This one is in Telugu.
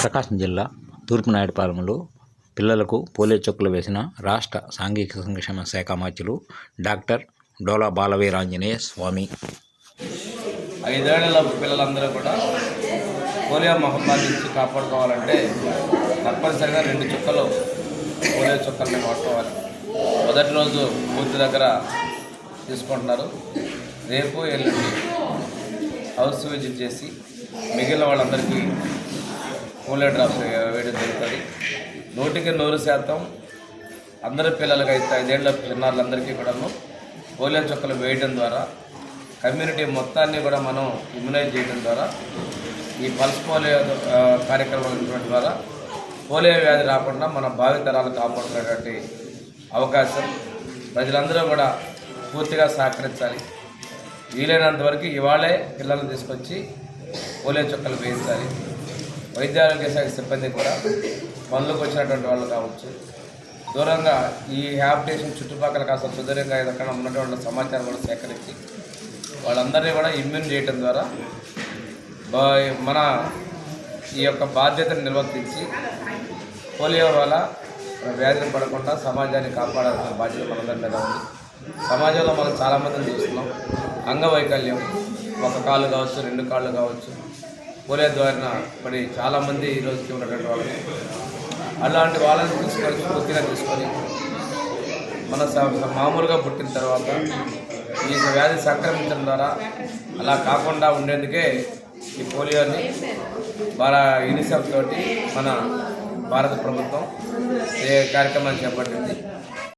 ప్రకాశం జిల్లా తూర్పునాయుడుపాలెంలో పిల్లలకు పోలియో చుక్కలు వేసిన రాష్ట్ర సాంఘిక సంక్షేమ శాఖ మంత్రులు డాక్టర్ డోలా బాలవీరాంజనేయ స్వామి. 5 ఏళ్ల పిల్లలందరూ కూడా పోలియో మహమ్మారి నుంచి కాపాడుకోవాలంటే తప్పనిసరిగా 2 చుక్కలు పోలియో చుక్కల్ని వాడుకోవాలి. మొదటి రోజు పూర్తి దగ్గర తీసుకుంటున్నారు. రేపు ఎల్లుండి హౌస్ విజిట్ చేసి మిగిలిన వాళ్ళందరికీ పోలియో డ్రాప్స్ వేయడం జరుగుతుంది. 100% అందరి పిల్లలకి అయితే 5 ఏళ్ల చిన్నారులందరికీ కూడాను పోలియో చుక్కలు వేయడం ద్వారా కమ్యూనిటీ మొత్తాన్ని కూడా మనం ఇమ్యునైజ్ చేయడం ద్వారా ఈ పల్స్ పోలియో కార్యక్రమం ద్వారా పోలియో వ్యాధి రాకుండా మన భావితరాలు కాపాడుకునేటువంటి అవకాశం ప్రజలందరూ కూడా పూర్తిగా సహకరించాలి. వీలైనంత వరకు ఇవాళే పిల్లలను తీసుకొచ్చి పోలియో చుక్కలు వేయించాలి. వైద్య ఆరోగ్య శాఖ సిబ్బంది కూడా పనులకు వచ్చినటువంటి వాళ్ళు కావచ్చు, దూరంగా ఈ హ్యాబిటేషన్ చుట్టుపక్కల కాస్త సుదూరంగా ఏదైనా ఉన్నటువంటి సమాచారం కూడా సేకరించి వాళ్ళందరినీ కూడా ఇమ్యూన్ చేయడం ద్వారా మన ఈ యొక్క బాధ్యతను నిర్వర్తించి పోలియో వల్ల వ్యాధిని పడకుండా సమాజాన్ని కాపాడాల్సిన బాధ్యత మనందరి మీద ఉంది. సమాజంలో మనం చాలామందిని చూస్తున్నాం. అంగవైకల్యం, 1 కాళ్ళు కావచ్చు, 2 కాళ్ళు కావచ్చు, పోలియో ద్వారా పడి చాలామంది ఈ రోజుకి ఉన్నటువంటి వాళ్ళు. అలాంటి వాళ్ళని తీసుకొని పూర్తిగా తీసుకొని మన మామూలుగా పుట్టిన తర్వాత ఈ వ్యాధి సంక్రమించడం ద్వారా అలా కాకుండా ఉండేందుకే ఈ పోలియోని యూనిసెఫ్ తోటి మన భారత ప్రభుత్వం కార్యక్రమాన్ని చేపట్టింది.